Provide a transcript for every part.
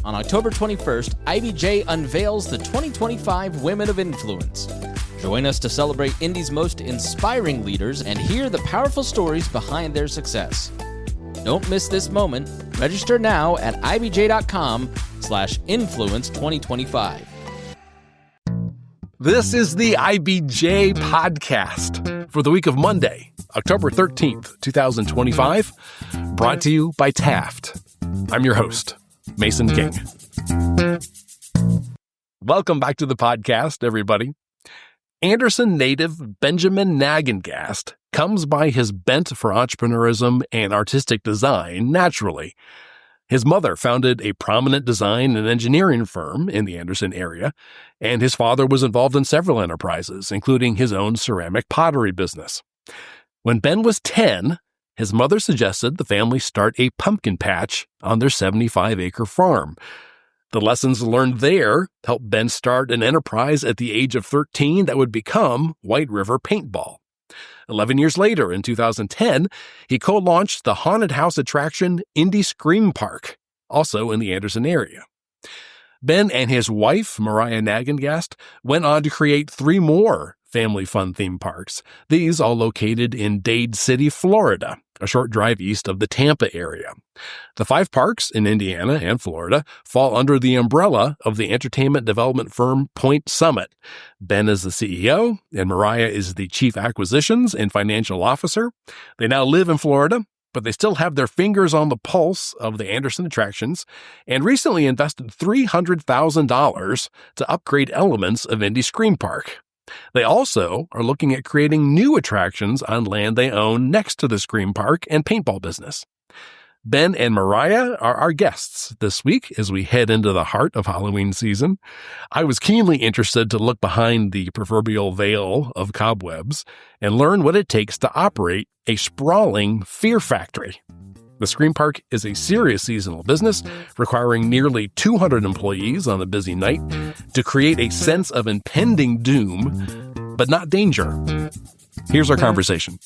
On October 21st, IBJ unveils the 2025 Women of Influence. Join us to celebrate Indy's most inspiring leaders and hear the powerful stories behind their success. Don't miss this moment. Register now at ibj.com/influence2025. This is the IBJ podcast for the week of Monday, October 13th, 2025, brought to you by Taft. I'm your host, Mason King. Welcome back to the podcast, everybody. Anderson native Benjamin Nagengast comes by his bent for entrepreneurism and artistic design naturally. His mother founded a prominent design and engineering firm in the Anderson area, and his father was involved in several enterprises, including his own ceramic pottery business. When Ben was 10, his mother suggested the family start a pumpkin patch on their 75-acre farm. The lessons learned there helped Ben start an enterprise at the age of 13 that would become White River Paintball. 11 years later, in 2010, he co-launched the haunted house attraction Indy Scream Park, also in the Anderson area. Ben and his wife, Mariah Nagengast, went on to create 3 more family fun theme parks, these all located in Dade City, Florida, a short drive east of the Tampa area. The 5 parks in Indiana and Florida fall under the umbrella of the entertainment development firm Point Summit. Ben is the CEO, and Mariah is the Chief Acquisitions and Financial Officer. They now live in Florida, but they still have their fingers on the pulse of the Anderson attractions and recently invested $300,000 to upgrade elements of Indy Scream Park. They also are looking at creating new attractions on land they own next to the Scream Park and paintball business. Ben and Mariah are our guests this week as we head into the heart of Halloween season. I was keenly interested to look behind the proverbial veil of cobwebs and learn what it takes to operate a sprawling fear factory. The Scream Park is a serious seasonal business requiring nearly 200 employees on a busy night to create a sense of impending doom, but not danger. Here's our conversation.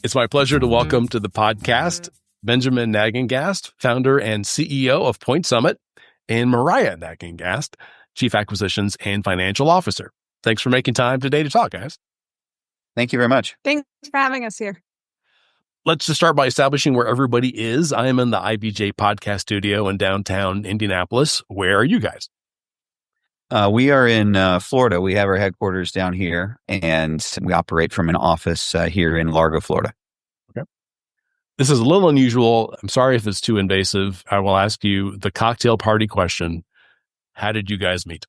It's my pleasure to welcome to the podcast Benjamin Nagengast, founder and CEO of Point Summit, and Mariah Nagengast, Chief Acquisitions and Financial Officer. Thanks for making time today to talk, guys. Thank you very much. Thanks for having us here. Let's just start by establishing where everybody is. I am in the IBJ podcast studio in downtown Indianapolis. Where are you guys? We are in Florida. We have our headquarters down here, and we operate from an office here in Largo, Florida. Okay. This is a little unusual. I'm sorry if it's too invasive. I will ask you the cocktail party question. How did you guys meet?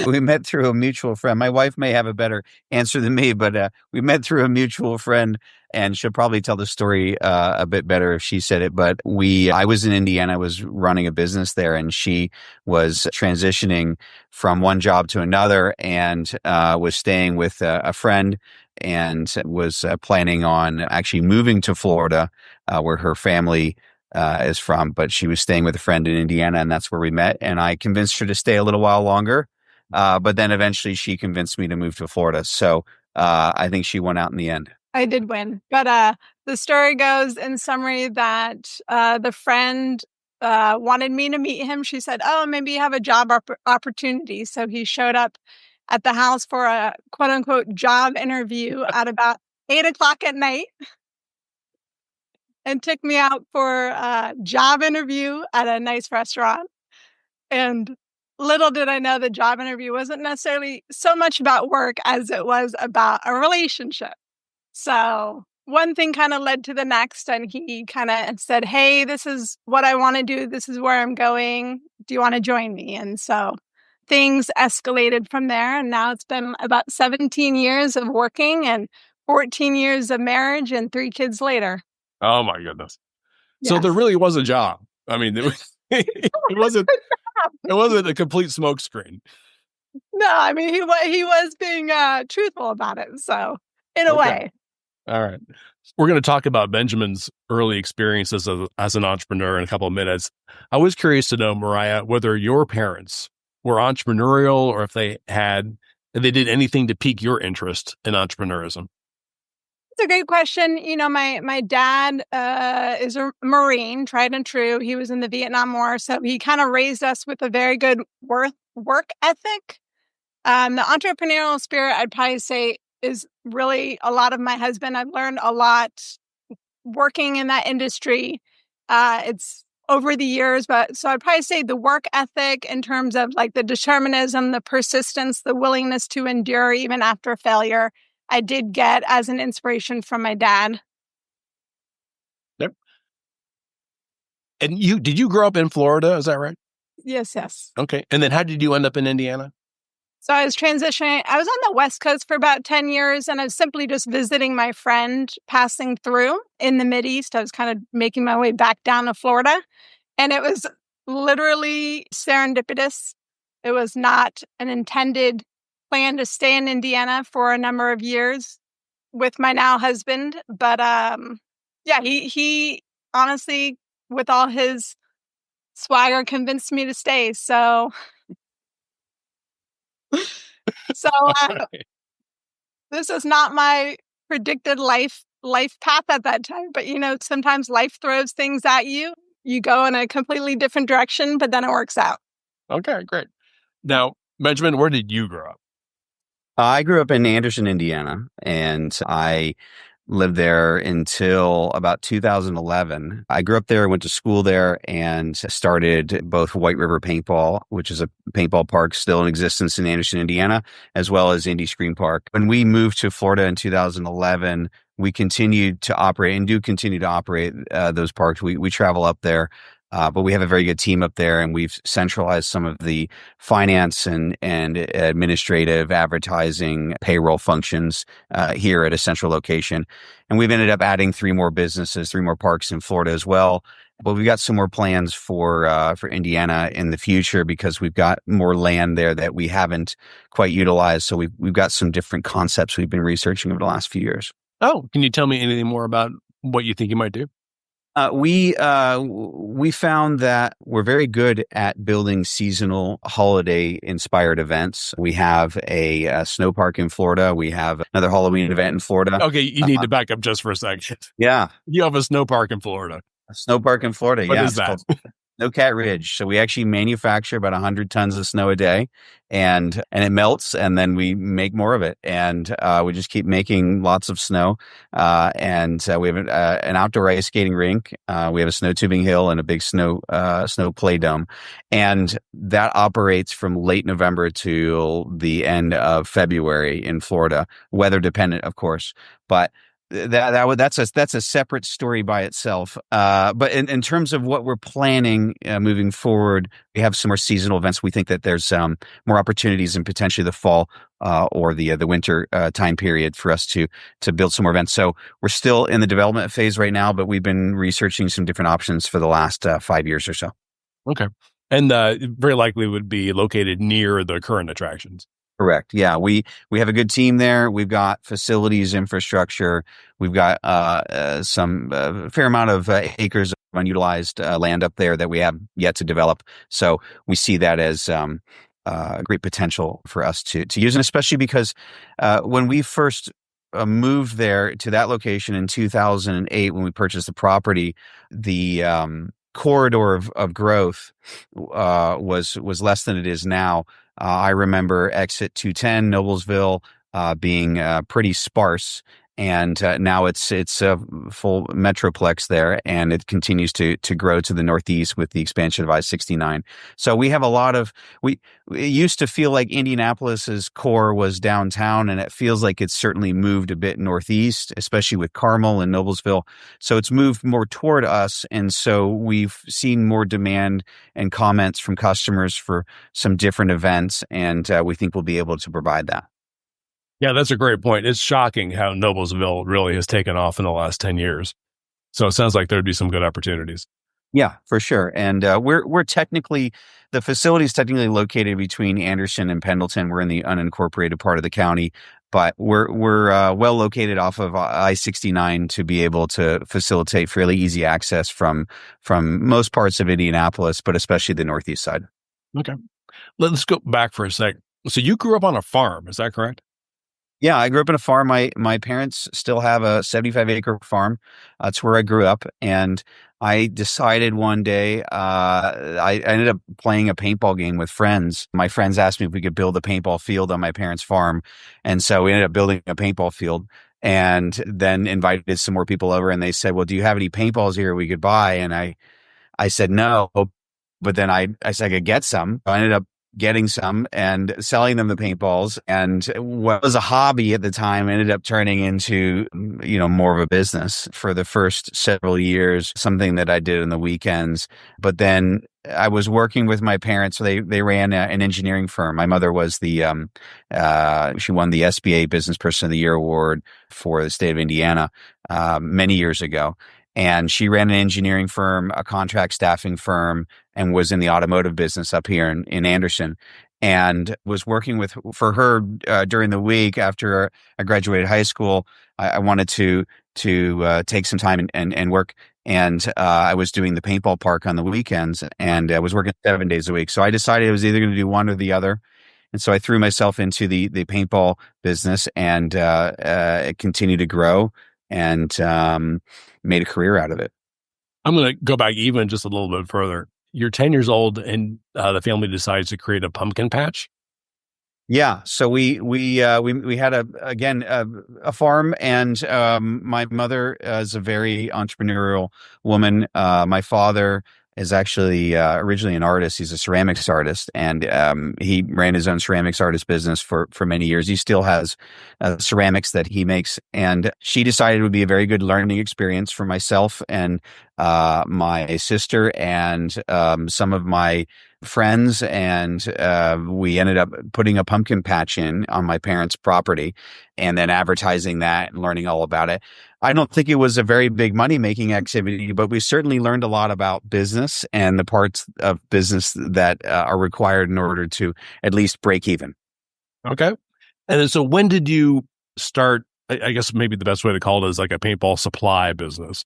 We met through a mutual friend. My wife may have a better answer than me, but we met through a mutual friend, and she'll probably tell the story a bit better if she said it. But I was in Indiana. I was running a business there, and she was transitioning from one job to another and was staying with a friend and was planning on actually moving to Florida, where her family is from, but she was staying with a friend in Indiana, and that's where we met. And I convinced her to stay a little while longer, but then eventually she convinced me to move to Florida. So I think she won out in the end. I did win, but the story goes in summary that the friend wanted me to meet him. She said, "Oh, maybe you have a job opportunity." So he showed up at the house for a quote unquote job interview at about 8:00 at night. And took me out for a job interview at a nice restaurant. And little did I know the job interview wasn't necessarily so much about work as it was about a relationship. So one thing kind of led to the next, and he kind of said, "Hey, this is what I want to do. This is where I'm going. Do you want to join me?" And so things escalated from there. And now it's been about 17 years of working and 14 years of marriage and 3 kids later. Oh my goodness. Yes. So there really was a job. I mean, it wasn't a complete smokescreen. No, I mean, he was being truthful about it. So in a way. All right. We're going to talk about Benjamin's early experiences as an entrepreneur in a couple of minutes. I was curious to know, Mariah, whether your parents were entrepreneurial or if they did anything to pique your interest in entrepreneurism. It's a great question. My dad is a Marine, tried and true. He was in the Vietnam War, so he kind of raised us with a very good work ethic. The entrepreneurial spirit, I'd probably say, is really a lot of my husband. I've learned a lot working in that industry. It's over the years, but so I'd probably say the work ethic in terms of like the determinism, the persistence, the willingness to endure even after failure, I did get as an inspiration from my dad. Yep. And did you grow up in Florida? Is that right? Yes. Okay. And then how did you end up in Indiana? So I was transitioning. I was on the West Coast for about 10 years, and I was simply just visiting my friend passing through in the Mideast. I was kind of making my way back down to Florida, and it was literally serendipitous. It was not an intended plan to stay in Indiana for a number of years with my now husband. But he honestly, with all his swagger, convinced me to stay. So this is not my predicted life path at that time. But, sometimes life throws things at you. You go in a completely different direction, but then it works out. Okay, great. Now, Benjamin, where did you grow up? I grew up in Anderson, Indiana, and I lived there until about 2011. I grew up there, went to school there, and started both White River Paintball, which is a paintball park still in existence in Anderson, Indiana, as well as Indy Scream Park. When we moved to Florida in 2011, we continued to operate and do continue to operate those parks. We travel up there. But we have a very good team up there, and we've centralized some of the finance and administrative, advertising, payroll functions here at a central location. And we've ended up adding 3 more businesses, 3 more parks in Florida as well. But we've got some more plans for Indiana in the future because we've got more land there that we haven't quite utilized. So we've got some different concepts we've been researching over the last few years. Oh, can you tell me anything more about what you think you might do? We found that we're very good at building seasonal holiday inspired events. We have a snow park in Florida. We have another Halloween event in Florida. Okay, you need to back up just for a second. Yeah. You have a snow park in Florida. A snow park in Florida. What is that? Snowcat Ridge. So we actually manufacture about 100 tons of snow a day, and it melts, and then we make more of it, and we just keep making lots of snow. And we have an outdoor ice skating rink. We have a snow tubing hill and a big snow play dome, and that operates from late November to the end of February in Florida, weather dependent, of course, but. That's a separate story by itself. But in terms of what we're planning moving forward, we have some more seasonal events. We think that there's more opportunities in potentially the fall or the winter time period for us to build some more events. So we're still in the development phase right now, but we've been researching some different options for the last 5 years or so. Okay, and very likely would be located near the current attractions. Correct. Yeah, we have a good team there. We've got facilities, infrastructure. We've got some fair amount of acres of unutilized land up there that we have yet to develop. So we see that as great potential for us to use, and especially because when we first moved there to that location in 2008, when we purchased the property, the corridor of growth was less than it is now. I remember exit 210, Noblesville, being pretty sparse, and now it's a full metroplex there, and it continues to grow to the northeast with the expansion of I-69. So we have a lot of it used to feel like Indianapolis's core was downtown, and it feels like it's certainly moved a bit northeast, especially with Carmel and Noblesville. So it's moved more toward us, and so we've seen more demand and comments from customers for some different events, and we think we'll be able to provide that. Yeah, that's a great point. It's shocking how Noblesville really has taken off in the last 10 years. So it sounds like there'd be some good opportunities. Yeah, for sure. And we're technically, the facility is technically located between Anderson and Pendleton. We're in the unincorporated part of the county, but we're well located off of I-69 to be able to facilitate fairly easy access from most parts of Indianapolis, but especially the northeast side. Okay. Let's go back for a sec. So you grew up on a farm, is that correct? Yeah, I grew up in a farm. My parents still have a 75-acre farm. That's where I grew up. And I decided one day, I ended up playing a paintball game with friends. My friends asked me if we could build a paintball field on my parents' farm. And so we ended up building a paintball field and then invited some more people over. And they said, well, do you have any paintballs here we could buy? And I said no, but then I said I could get some. I ended up getting some and selling them the paintballs. And what was a hobby at the time ended up turning into, more of a business for the first several years, something that I did on the weekends. But then I was working with my parents. So they ran an engineering firm. My mother was she won the SBA Business Person of the Year award for the state of Indiana many years ago. And she ran an engineering firm, a contract staffing firm, and was in the automotive business up here in Anderson, and was working for her during the week after I graduated high school. I wanted to take some time and work. And I was doing the paintball park on the weekends, and I was working 7 days a week. So I decided I was either going to do one or the other. And so I threw myself into the paintball business, and it continued to grow, and made a career out of it. I'm going to go back even just a little bit further. You're 10 years old, and the family decides to create a pumpkin patch. Yeah, so we had a farm, and my mother is a very entrepreneurial woman. My father is actually originally an artist. He's a ceramics artist, and he ran his own ceramics artist business for many years. He still has ceramics that he makes, and she decided it would be a very good learning experience for myself and my sister and some of my friends, and we ended up putting a pumpkin patch on my parents' property and then advertising that and learning all about it. I don't think it was a very big money-making activity, but we certainly learned a lot about business and the parts of business that are required in order to at least break even. Okay. And then, so when did you start, I guess maybe the best way to call it is like a paintball supply business?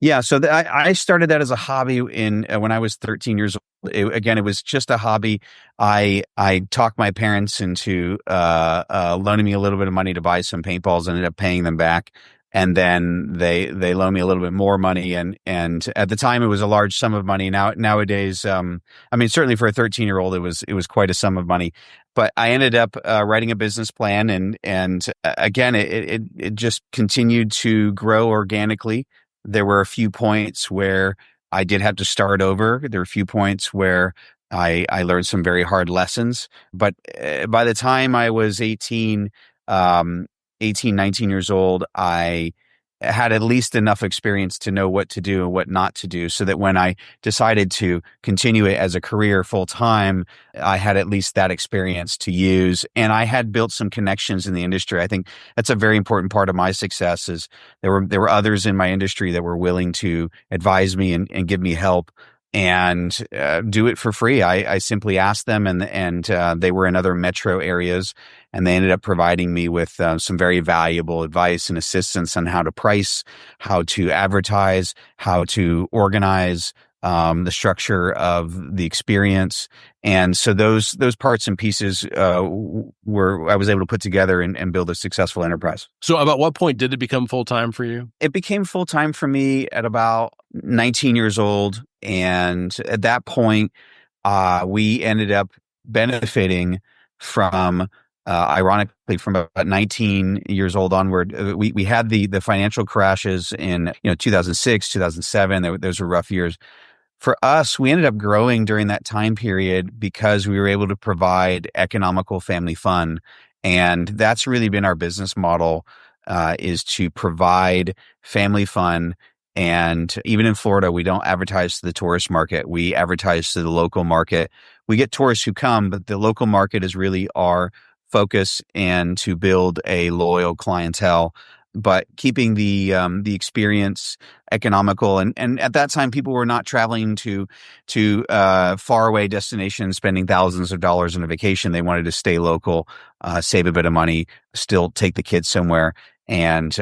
Yeah, so I started that as a hobby when I was 13 years old. It was just a hobby. I talked my parents into loaning me a little bit of money to buy some paintballs, ended up paying them back, and then they loaned me a little bit more money, and at the time it was a large sum of money. Nowadays, certainly for a 13-year-old, it was quite a sum of money. But I ended up writing a business plan, and again, it just continued to grow organically. There were a few points where I did have to start over. There were a few points where I learned some very hard lessons. But by the time I was 19 years old, I had at least enough experience to know what to do and what not to do, so that when I decided to continue it as a career full time, I had at least that experience to use. And I had built some connections in the industry. I think that's a very important part of my success. Is there were others in my industry that were willing to advise me and give me help and do it for free. I simply asked them, and they were in other metro areas, and they ended up providing me with some very valuable advice and assistance on how to price, how to advertise, how to organize the structure of the experience. And so those parts and pieces I was able to put together and build a successful enterprise. So about what point did it become full-time for you? It became full-time for me at about 19 years old. And at that point, we ended up benefiting from, ironically, from about 19 years old onward. We had the financial crashes in 2006, 2007. Those were rough years. For us, we ended up growing during that time period because we were able to provide economical family fun. And that's really been our business model, is to provide family fun. And even in Florida, we don't advertise to the tourist market. We advertise to the local market. We get tourists who come, but the local market is really our focus, and to build a loyal clientele, but keeping the experience economical. And at that time, people were not traveling to faraway destinations, spending thousands of dollars on a vacation. They wanted to stay local, save a bit of money, still take the kids somewhere. And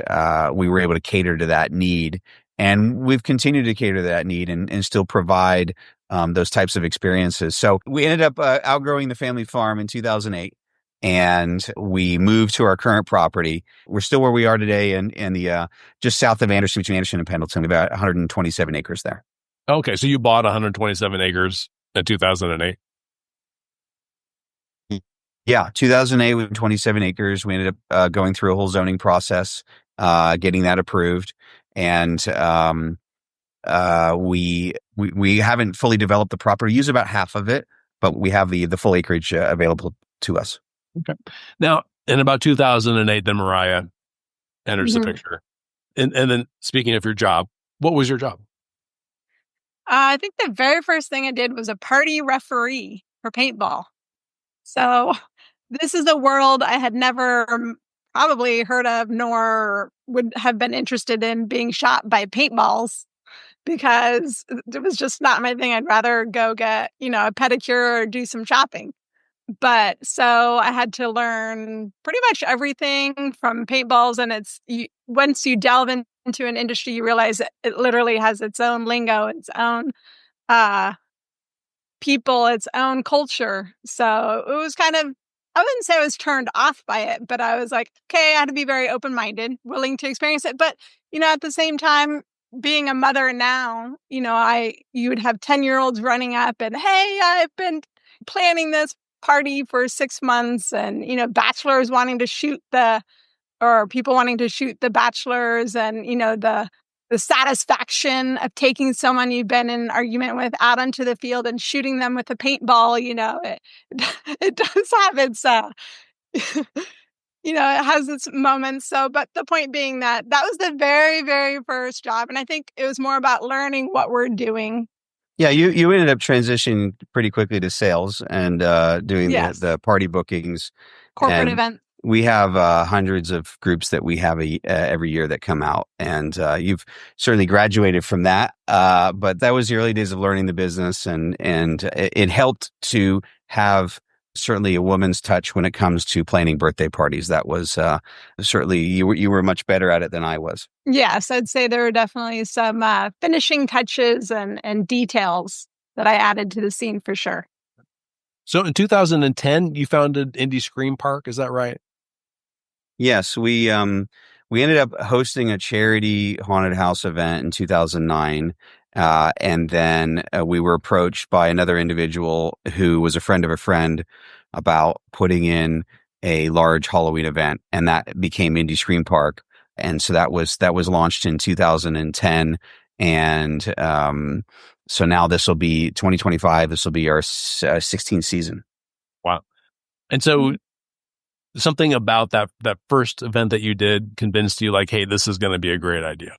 we were able to cater to that need. And we've continued to cater to that need and still provide those types of experiences. So we ended up outgrowing the family farm in 2008. and we moved to our current property. We're still where we are today in the just south of Anderson, between Anderson and Pendleton. We've got 127 acres there. Okay, so you bought 127 acres in 2008. Yeah, 2008 with 27 acres. We ended up going through a whole zoning process, getting that approved, and we haven't fully developed the property. Use about half of it, but we have the full acreage available to us. Okay. Now, in about 2008, then Mariah enters the picture. And then, speaking of your job, what was your job? I think the very first thing I did was a party referee for paintball. So this is a world I had never probably heard of, nor would have been interested in being shot by paintballs, because it was just not my thing. I'd rather go get, a pedicure or do some shopping. But so I had to learn pretty much everything from paintballs. And once you delve into an industry, you realize it literally has its own lingo, its own people, its own culture. So it was kind of, I wouldn't say I was turned off by it, but I was like, okay, I had to be very open-minded, willing to experience it. But, at the same time, being a mother now, you would have 10-year-olds running up and, hey, I've been planning this party for 6 months, and, bachelors wanting to shoot or people wanting to shoot the bachelors, and, the satisfaction of taking someone you've been in an argument with out onto the field and shooting them with a paintball, it does have its, it has its moments. So, but the point being that was the very, very first job. And I think it was more about learning what we're doing. Yeah, you ended up transitioning pretty quickly to sales and doing the party bookings. Corporate events. We have hundreds of groups that we have every year that come out, and you've certainly graduated from that. But that was the early days of learning the business, and it helped to have certainly a woman's touch when it comes to planning birthday parties. That was certainly you were much better at it than I was. Yes, I'd say there were definitely some finishing touches and details that I added to the scene for sure. So in 2010, you founded Indy Scream Park. Is that right? Yes, we ended up hosting a charity haunted house event in 2009. And then we were approached by another individual who was a friend of a friend about putting in a large Halloween event, and that became Indy Scream Park. And so that was launched in 2010. And so now this will be 2025. This will be our 16th season. Wow. And so something about that first event that you did convinced you, like, hey, this is going to be a great idea.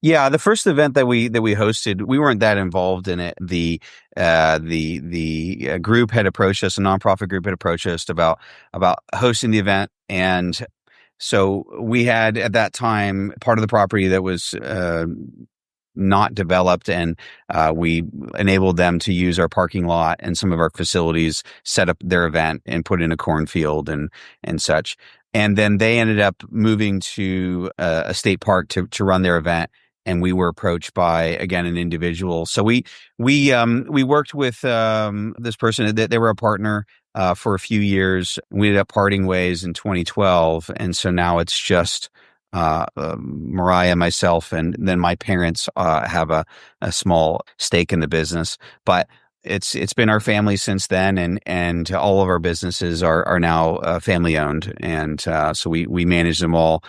Yeah, the first event that we hosted, we weren't that involved in it. The group had approached us, a nonprofit group had approached us about hosting the event, and so we had at that time part of the property that was not developed, and we enabled them to use our parking lot and some of our facilities, set up their event, and put in a cornfield and such. And then they ended up moving to a state park to run their event. And we were approached by, again, an individual. So we worked with this person. They were a partner for a few years. We ended up parting ways in 2012, and so now it's just Mariah, myself, and then my parents have a small stake in the business. But it's been our family since then, and all of our businesses are now family owned, and so we manage them all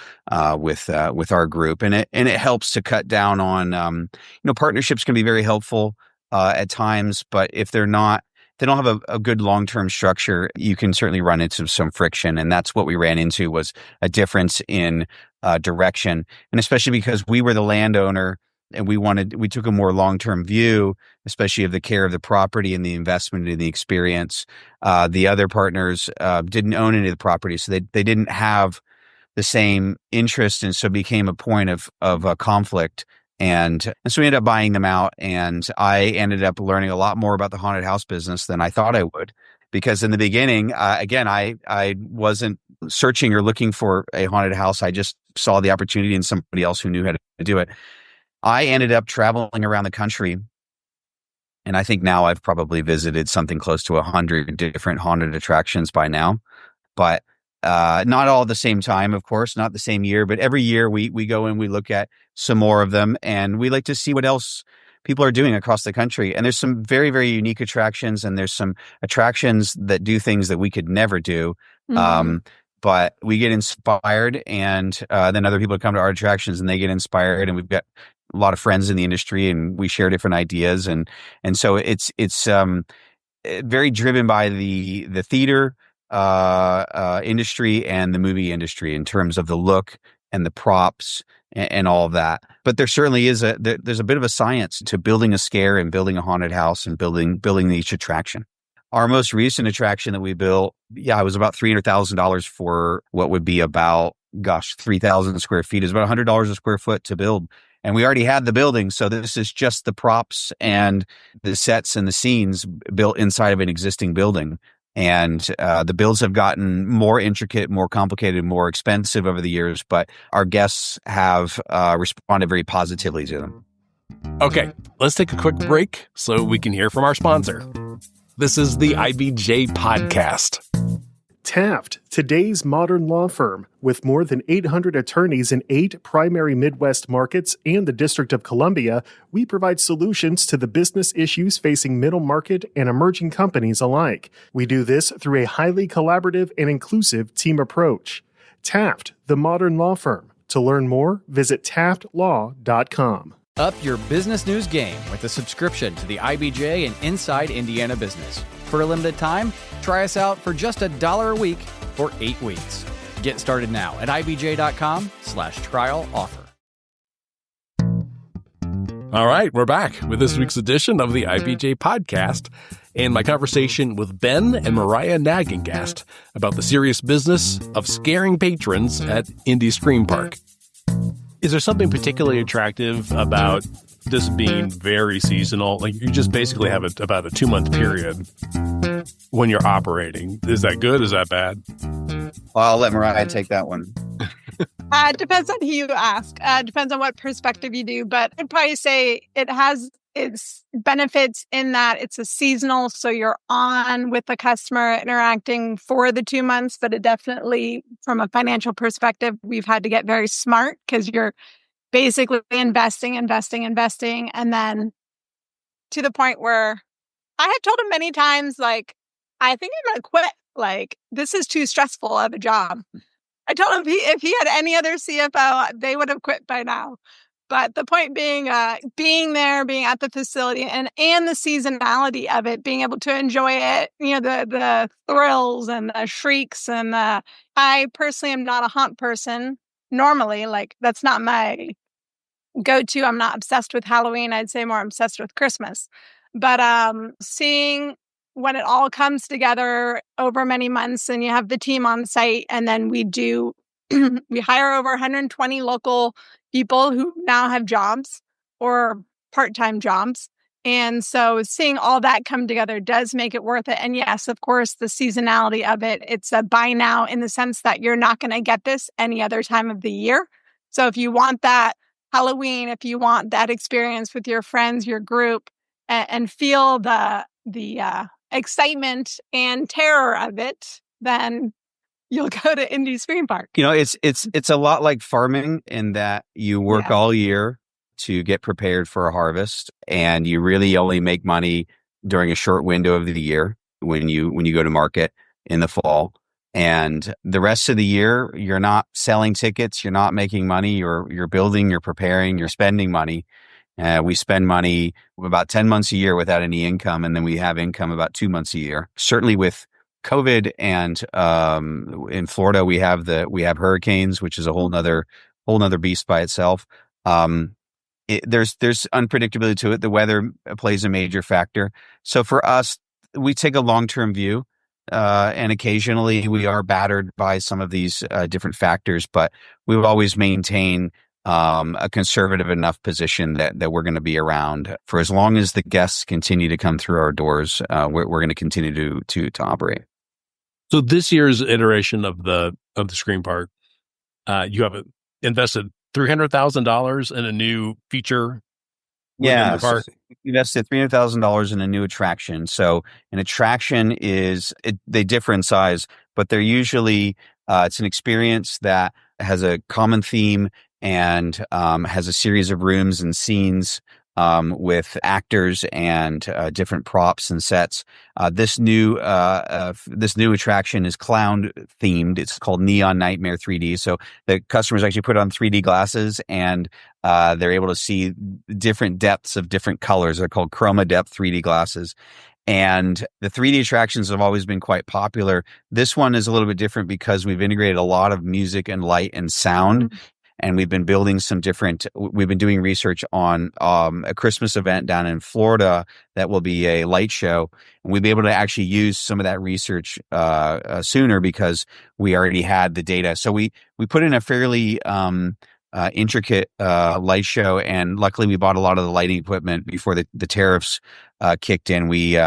with our group, and it helps to cut down on partnerships can be very helpful at times, but if they don't have a good long-term structure, you can certainly run into some friction, and that's what we ran into, was a difference in direction, and especially because we were the landowner. And we took a more long-term view, especially of the care of the property and the investment in the experience. The other partners didn't own any of the property, so they didn't have the same interest, and so it became a point of conflict. And so we ended up buying them out, and I ended up learning a lot more about the haunted house business than I thought I would. Because in the beginning, again, I wasn't searching or looking for a haunted house. I just saw the opportunity in somebody else who knew how to do it. I ended up traveling around the country, and I think now I've probably visited something close to 100 different haunted attractions by now. but not all at the same time, of course, not the same year, but every year we go and we look at some more of them, and we like to see what else people are doing across the country. And there's some very, very unique attractions, and there's some attractions that do things that we could never do. But we get inspired, and then other people come to our attractions and they get inspired, and we've got a lot of friends in the industry, and we share different ideas. And so it's very driven by the theater industry and the movie industry in terms of the look and the props and all of that. But there certainly is there's a bit of a science to building a scare and building a haunted house and building each attraction. Our most recent attraction that we built, it was about $300,000 for what would be about, 3,000 square feet. It's about $100 a square foot to build. And we already had the building. So this is just the props and the sets and the scenes built inside of an existing building. And the builds have gotten more intricate, more complicated, more expensive over the years, but our guests have responded very positively to them. Okay, let's take a quick break so we can hear from our sponsor. This is the IBJ Podcast. Taft, today's modern law firm, with more than 800 attorneys in 8 primary Midwest markets and the District of Columbia, we provide solutions to the business issues facing middle market and emerging companies alike. We do this through a highly collaborative and inclusive team approach. Taft, the modern law firm. To learn more, visit taftlaw.com. Up your business news game with a subscription to the IBJ and Inside Indiana Business. For a limited time, try us out for just $1 a week for 8 weeks. Get started now at ibj.com/trial offer. All right, we're back with this week's edition of the IBJ Podcast and my conversation with Ben and Mariah Nagengast about the serious business of scaring patrons at Indy Scream Park. Is there something particularly attractive about this being very seasonal? Like, you just basically have about a 2-month period when you're operating. Is that good? Is that bad? Well, I'll let Mariah take that one. It depends on who you ask. Depends on what perspective you do. But I'd probably say it has its benefits in that it's a seasonal, so you're on with the customer interacting for the 2 months. But it definitely, from a financial perspective, we've had to get very smart because you're basically investing. And then to the point where I have told him many times, like, I think I'm going to quit. Like, this is too stressful of a job. I told him if he had any other CFO, they would have quit by now. But the point being, being there, being at the facility, and the seasonality of it, being able to enjoy it, the thrills and the shrieks. And I personally am not a haunt person normally. Like, that's not my go-to. I'm not obsessed with Halloween. I'd say more obsessed with Christmas. But seeing when it all comes together over many months and you have the team on site, and then we hire over 120 local people who now have jobs or part-time jobs. And so seeing all that come together does make it worth it. And yes, of course, the seasonality of it, it's a buy now in the sense that you're not going to get this any other time of the year. So if you want that Halloween, if you want that experience with your friends, your group, and feel the excitement and terror of it, then you'll go to Indy Scream Park. It's a lot like farming in that you work all year to get prepared for a harvest, and you really only make money during a short window of the year when you go to market in the fall. And the rest of the year, you're not selling tickets, you're not making money, you're building, you're preparing, you're spending money. We spend money about 10 months a year without any income, and then we have income about 2 months a year. Certainly with COVID and in Florida, we have hurricanes, which is a whole nother beast by itself. There's unpredictability to it. The weather plays a major factor. So for us, we take a long-term view, and occasionally we are battered by some of these different factors, but we will always maintain a conservative enough position that we're going to be around for as long as the guests continue to come through our doors. We're going to continue to operate. So this year's iteration of the Scream Park, you have invested $300,000 in a new feature. Yeah, the park. So we invested $300,000 in a new attraction. So an attraction they differ in size, but they're usually it's an experience that has a common theme and has a series of rooms and scenes with actors and different props and sets. This new attraction is clown themed. It's called Neon Nightmare 3D. So the customers actually put on 3D glasses and they're able to see different depths of different colors. They're called chroma depth 3D glasses. And the 3D attractions have always been quite popular. This one is a little bit different because we've integrated a lot of music and light and sound. And we've been doing research on a Christmas event down in Florida that will be a light show. And we'll be able to actually use some of that research sooner because we already had the data. So we put in a fairly intricate light show, and luckily we bought a lot of the lighting equipment before the tariffs kicked in. We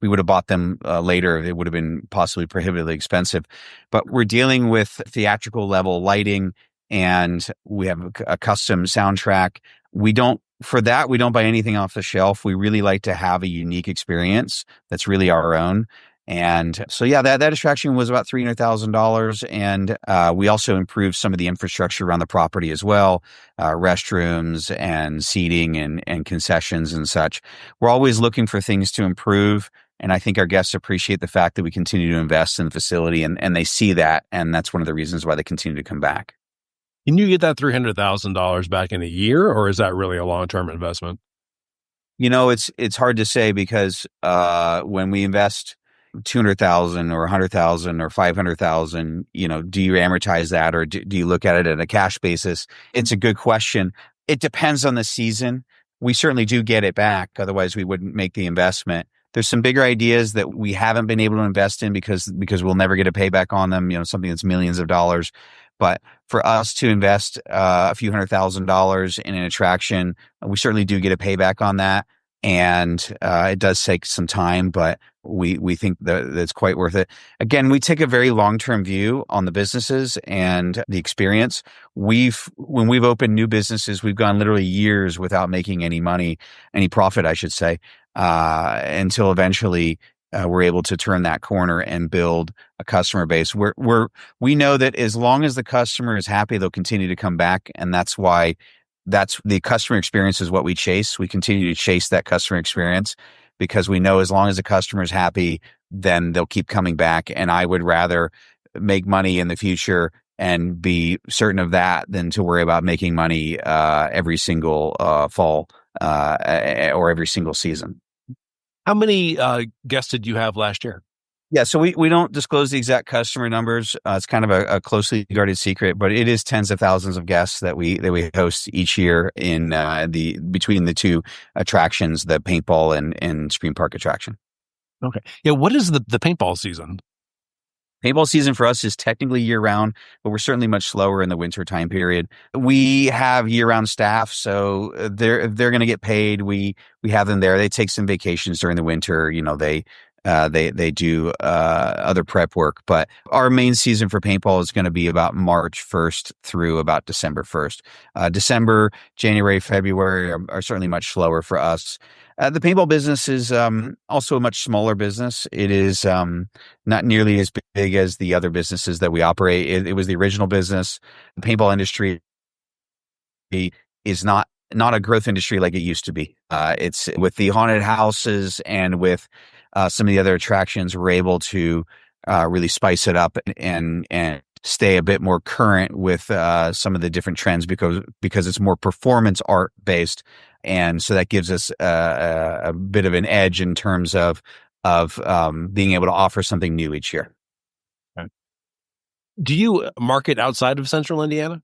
would have bought them later. It would have been possibly prohibitively expensive. But we're dealing with theatrical level lighting, and we have a custom soundtrack. We don't buy anything off the shelf. We really like to have a unique experience that's really our own. And so, yeah, that attraction was about $300,000. And we also improved some of the infrastructure around the property as well, restrooms and seating and concessions and such. We're always looking for things to improve. And I think our guests appreciate the fact that we continue to invest in the facility, and they see that. And that's one of the reasons why they continue to come back. Can you get that $300,000 back in a year, or is that really a long-term investment? It's hard to say because when we invest $200,000 or $100,000 or $500,000, do you amortize that, or do you look at it at a cash basis? It's a good question. It depends on the season. We certainly do get it back. Otherwise, we wouldn't make the investment. There's some bigger ideas that we haven't been able to invest in because we'll never get a payback on them. Something that's millions of dollars. But for us to invest a few $100,000 in an attraction, we certainly do get a payback on that. And it does take some time, but we think that it's quite worth it. Again, we take a very long-term view on the businesses and the experience. When we've opened new businesses, we've gone literally years without making any profit, I should say, until eventually we're able to turn that corner and build a customer base. We know that as long as the customer is happy, they'll continue to come back, and that's why. That's the customer experience is what we chase. We continue to chase that customer experience because we know as long as the customer is happy, then they'll keep coming back. And I would rather make money in the future and be certain of that than to worry about making money every single fall or every single season. How many guests did you have last year? Yeah, so we don't disclose the exact customer numbers. It's kind of a closely guarded secret, but it is tens of thousands of guests that we host each year in between the two attractions, the paintball and Scream Park attraction. Okay. Yeah. What is the paintball season? Paintball season for us is technically year round, but we're certainly much slower in the winter time period. We have year round staff, so they're going to get paid. We have them there. They take some vacations during the winter. They do other prep work, but our main season for paintball is going to be about March 1st through about December 1st. December, January, February are certainly much slower for us. The paintball business is also a much smaller business. It is not nearly as big as the other businesses that we operate. It was the original business. The paintball industry is not a growth industry like it used to be. It's with the haunted houses and with some of the other attractions, we're able to really spice it up and stay a bit more current with some of the different trends because it's more performance art based, and so that gives us a bit of an edge in terms of being able to offer something new each year. Okay. Do you market outside of Central Indiana?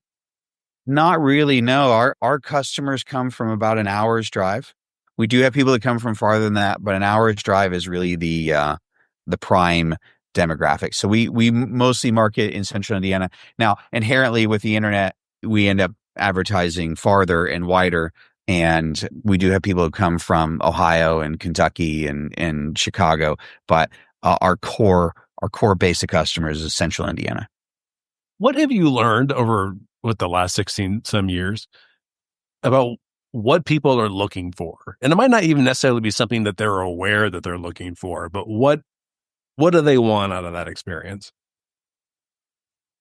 Not really. No, our customers come from about an hour's drive. We do have people that come from farther than that, but an hour's drive is really the prime demographic. So we mostly market in Central Indiana. Now, inherently with the internet, we end up advertising farther and wider. And we do have people who come from Ohio and Kentucky and Chicago, but our core base of customers is Central Indiana. What have you learned over the last 16 some years about what people are looking for? And it might not even necessarily be something that they're aware that they're looking for, but what do they want out of that experience?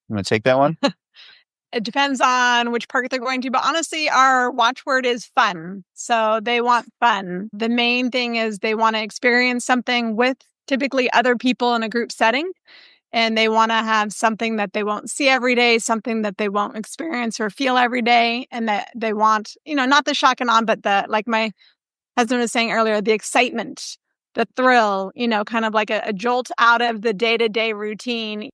You want to take that one? It depends on which park they're going to, but honestly, our watchword is fun. So they want fun. The main thing is they want to experience something with typically other people in a group setting. And they want to have something that they won't see every day, something that they won't experience or feel every day. And that they want, not the shock and awe, but like my husband was saying earlier, the excitement, the thrill, kind of like a jolt out of the day-to-day routine.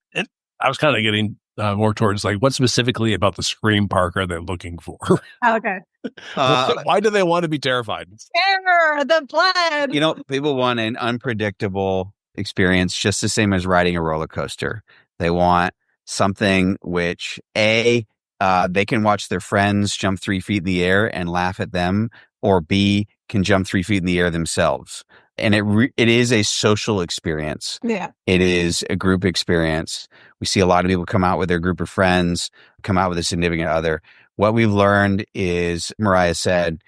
I was kind of getting more towards like, what specifically about the Scream Park are they looking for? Okay. Why do they want to be terrified? Terror, the blood. People want an unpredictable experience, just the same as riding a roller coaster. They want something which, A, they can watch their friends jump 3 feet in the air and laugh at them, or B, can jump 3 feet in the air themselves. And it is a social experience. Yeah. It is a group experience. We see a lot of people come out with their group of friends, come out with a significant other. What we've learned is, Mariah said,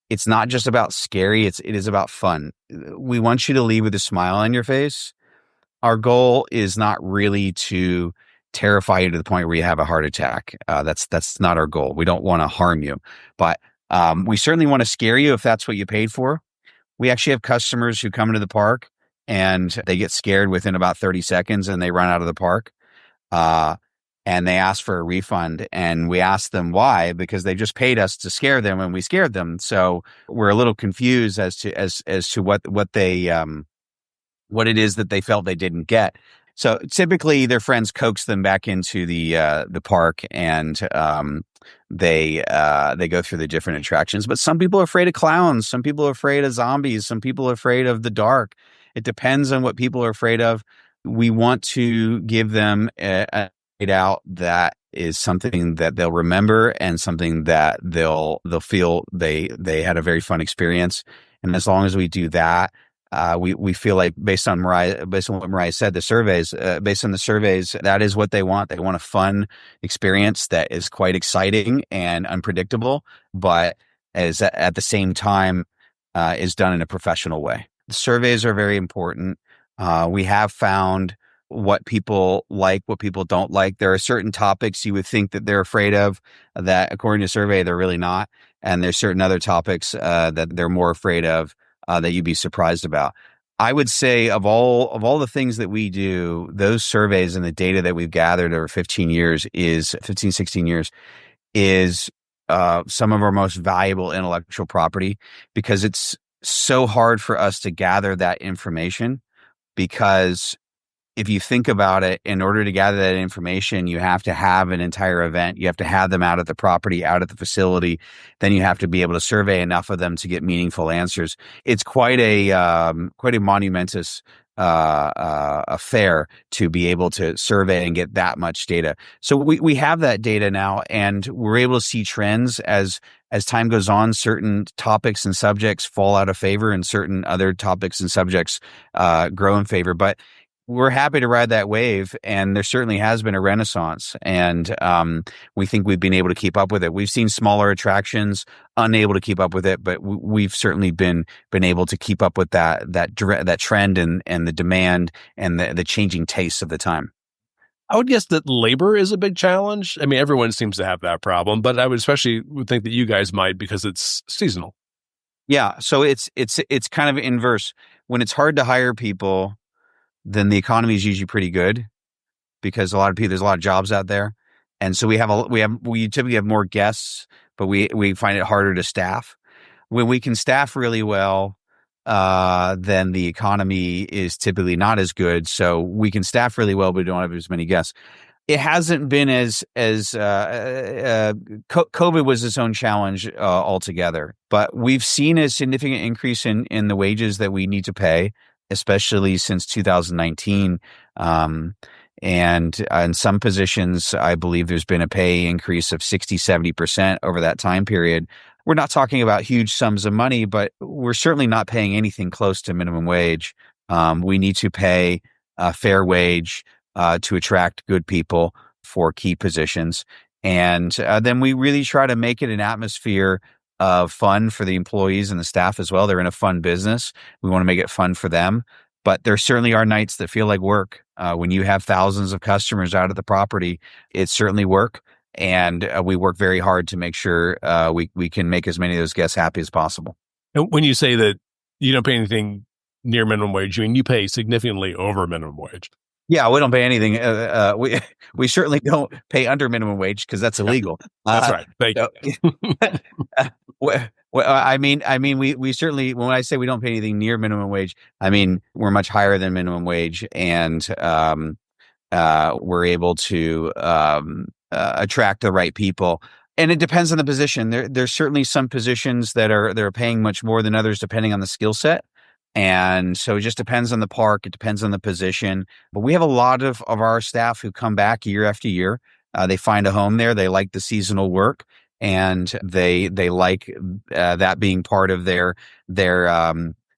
it's not just about scary, it is about fun. We want you to leave with a smile on your face. Our goal is not really to terrify you to the point where you have a heart attack. That's not our goal. We don't want to harm you. But we certainly want to scare you if that's what you paid for. We actually have customers who come into the park and they get scared within about 30 seconds and they run out of the park. And they ask for a refund, and we ask them why, because they just paid us to scare them and we scared them. So we're a little confused as to what it is that they felt they didn't get. So typically their friends coax them back into the park, and they go through the different attractions. But some people are afraid of clowns, some people are afraid of zombies, some people are afraid of the dark. It depends on what people are afraid of. We want to give them a out that is something that they'll remember and something that they'll feel they had a very fun experience. And as long as we do that, we feel like based on what Mariah said, based on the surveys, that is what they want. They want a fun experience that is quite exciting and unpredictable, but is at the same time is done in a professional way. The surveys are very important. We have found what people like, what people don't like. There are certain topics you would think that they're afraid of that, according to survey, they're really not. And there's certain other topics that they're more afraid of that you'd be surprised about. I would say of all the things that we do, those surveys and the data that we've gathered over 16 years is some of our most valuable intellectual property, because it's so hard for us to gather that information. Because if you think about it, in order to gather that information, you have to have an entire event. You have to have them out at the property, out at the facility. Then you have to be able to survey enough of them to get meaningful answers. It's quite a monumentous affair to be able to survey and get that much data. So we have that data now, and we're able to see trends as time goes on. Certain topics and subjects fall out of favor, and certain other topics and subjects grow in favor. But we're happy to ride that wave, and there certainly has been a renaissance, and we think we've been able to keep up with it. We've seen smaller attractions unable to keep up with it, but we've certainly been able to keep up with that trend and the demand and the changing tastes of the time. I would guess that labor is a big challenge. I mean, everyone seems to have that problem, but I would especially think that you guys might, because it's seasonal. Yeah, so it's kind of inverse. When it's hard to hire people, then the economy is usually pretty good, because there's a lot of jobs out there. And so we typically have more guests, but we find it harder to staff. When we can staff really well, then the economy is typically not as good. So we can staff really well, but we don't have as many guests. It hasn't been as COVID was its own challenge altogether, but we've seen a significant increase in the wages that we need to pay, especially since 2019. And in some positions, I believe there's been a pay increase of 60-70% over that time period. We're not talking about huge sums of money, but we're certainly not paying anything close to minimum wage. We need to pay a fair wage to attract good people for key positions. And then we really try to make it an atmosphere of fun for the employees and the staff as well. They're in a fun business. We want to make it fun for them. But there certainly are nights that feel like work. When you have thousands of customers out at the property, it's certainly work. And we work very hard to make sure we can make as many of those guests happy as possible. And when you say that you don't pay anything near minimum wage, I mean, you pay significantly over minimum wage. Yeah, we don't pay anything. We certainly don't pay under minimum wage because that's illegal. That's right. Thank you. I mean, we certainly, when I say we don't pay anything near minimum wage, I mean, we're much higher than minimum wage, and we're able to attract the right people. And it depends on the position. There's certainly some positions that are paying much more than others, depending on the skill set. And so it just depends on the park. It depends on the position. But we have a lot of our staff who come back year after year. They find a home there. They like the seasonal work, and they like that being part of their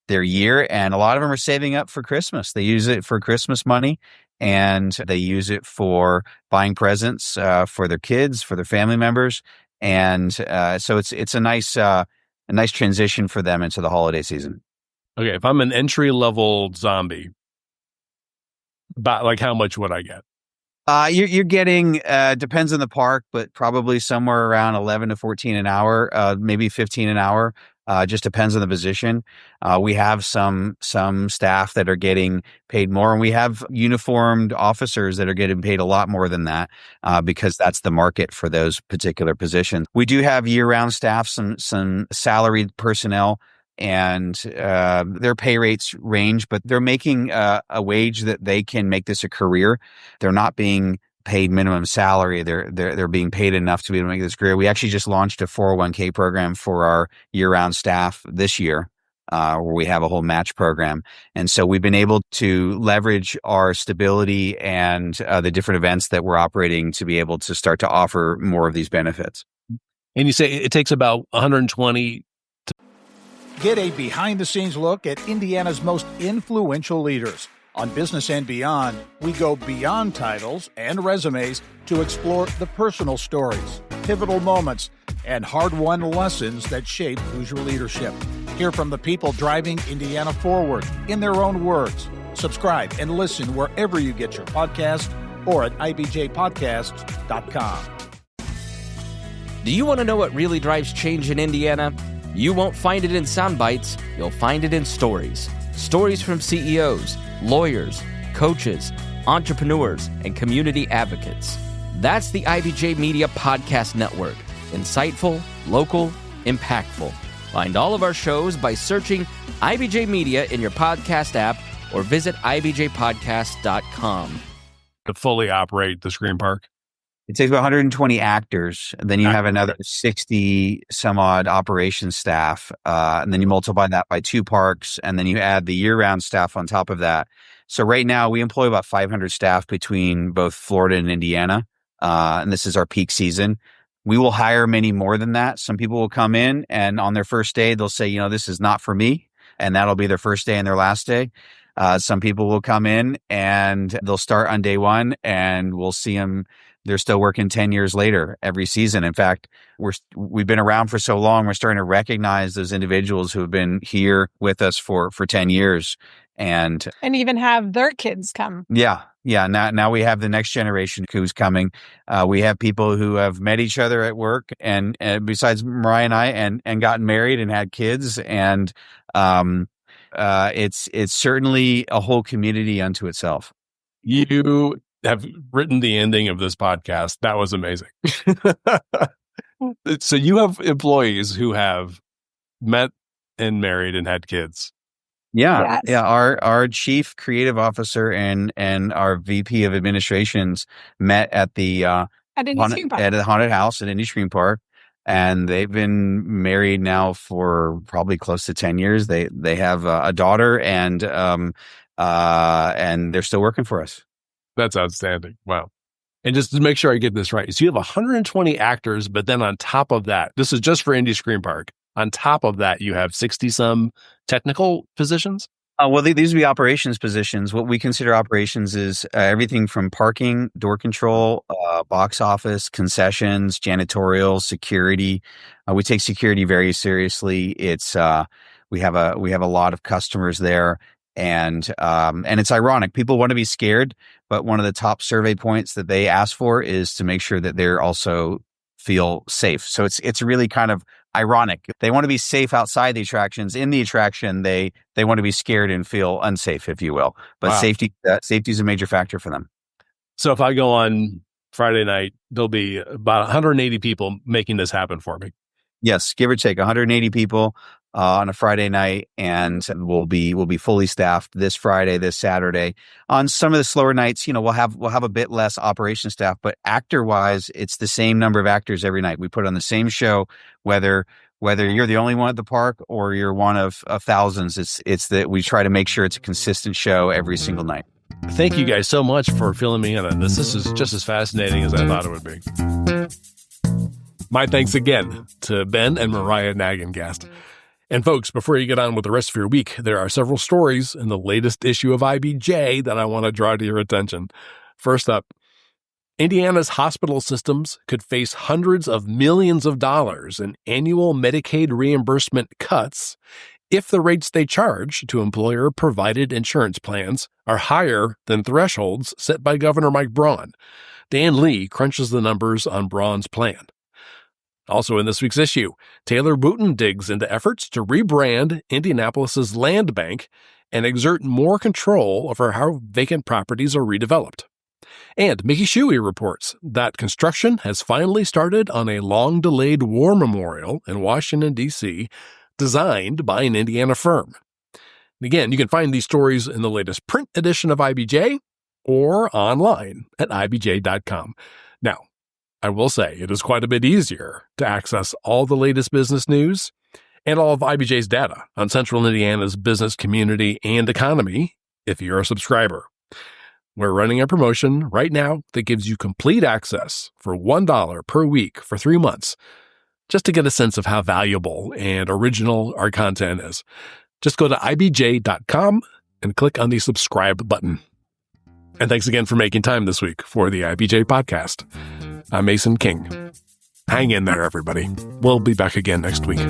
year. And a lot of them are saving up for Christmas. They use it for Christmas money, and they use it for buying presents for their kids, for their family members. And so it's a nice transition for them into the holiday season. Okay, if I'm an entry-level zombie, about like how much would I get? You're getting, depends on the park, but probably somewhere around 11 to 14 an hour, maybe 15 an hour. Just depends on the position. We have some staff that are getting paid more, and we have uniformed officers that are getting paid a lot more than that, because that's the market for those particular positions. We do have year-round staff, some salaried personnel, and their pay rates range, but they're making a wage that they can make this a career. They're not being paid minimum salary. They're being paid enough to be able to make this career. We actually just launched a 401k program for our year-round staff this year, where we have a whole match program. And so we've been able to leverage our stability and the different events that we're operating to be able to start to offer more of these benefits. And you say it takes about 120. Get a behind-the-scenes look at Indiana's most influential leaders. On Business and Beyond, we go beyond titles and resumes to explore the personal stories, pivotal moments, and hard-won lessons that shape Hoosier leadership. Hear from the people driving Indiana forward in their own words. Subscribe and listen wherever you get your podcast or at ibjpodcasts.com. Do you want to know what really drives change in Indiana? You won't find it in sound bites, you'll find it in stories. Stories from CEOs, lawyers, coaches, entrepreneurs, and community advocates. That's the IBJ Media Podcast Network. Insightful, local, impactful. Find all of our shows by searching IBJ Media in your podcast app or visit ibjpodcast.com. To fully operate the Scream Park? It takes about 120 actors. Then you have another 60 some odd operations staff. And then you multiply that by 2 parks. And then you add the year-round staff on top of that. So right now we employ about 500 staff between both Florida and Indiana. And this is our peak season. We will hire many more than that. Some people will come in and on their first day, they'll say, this is not for me. And that'll be their first day and their last day. Some people will come in and they'll start on day 1 and we'll see them. They're still working 10 years later every season. In fact, we've been around for so long, we're starting to recognize those individuals who have been here with us for 10 years. And even have their kids come. Yeah. Now we have the next generation who's coming. We have people who have met each other at work and besides Mariah and I and gotten married and had kids. And it's certainly a whole community unto itself. You have written the ending of this podcast. That was amazing. So you have employees who have met and married and had kids. Yeah. Yes. Yeah. Our chief creative officer and our VP of administrations met at the At Indy Scream Park. at a haunted house at Indy Scream Park. And they've been married now for probably close to 10 years. They have a daughter and they're still working for us. That's outstanding. Wow. And just to make sure I get this right, so you have 120 actors, but then on top of that, this is just for Indy Scream Park. On top of that, you have 60-some technical positions? Well, these would be operations positions. What we consider operations is everything from parking, door control, box office, concessions, janitorial, security. We take security very seriously. It's we have a lot of customers there, And it's ironic. People want to be scared, but one of the top survey points that they ask for is to make sure that they're also feel safe. So it's really kind of ironic. They want to be safe outside the attractions. In the attraction, they want to be scared and feel unsafe, if you will. But safety is a major factor for them. So if I go on Friday night, there'll be about 180 people making this happen for me. Yes, give or take 180 people on a Friday night, and we'll be fully staffed this Friday, this Saturday. On some of the slower nights, we'll have a bit less operation staff, but actor wise, it's the same number of actors every night. We put on the same show, whether you're the only one at the park or you're one of thousands. It's that we try to make sure it's a consistent show every single night. Thank you guys so much for filling me in on this. This is just as fascinating as I thought it would be. My thanks again to Ben and Mariah Nagengast. And folks, before you get on with the rest of your week, there are several stories in the latest issue of IBJ that I want to draw to your attention. First up, Indiana's hospital systems could face hundreds of millions of dollars in annual Medicaid reimbursement cuts if the rates they charge to employer-provided insurance plans are higher than thresholds set by Governor Mike Braun. Dan Lee crunches the numbers on Braun's plan. Also in this week's issue, Taylor Wooten digs into efforts to rebrand Indianapolis's land bank and exert more control over how vacant properties are redeveloped. And Mickey Shuey reports that construction has finally started on a long-delayed war memorial in Washington, D.C., designed by an Indiana firm. Again, you can find these stories in the latest print edition of IBJ or online at ibj.com. Now, I will say it is quite a bit easier to access all the latest business news and all of IBJ's data on Central Indiana's business community and economy if you're a subscriber. We're running a promotion right now that gives you complete access for $1 per week for 3 months, just to get a sense of how valuable and original our content is. Just go to ibj.com and click on the subscribe button. And thanks again for making time this week for the IBJ podcast. I'm Mason King. Hang in there, everybody. We'll be back again next week.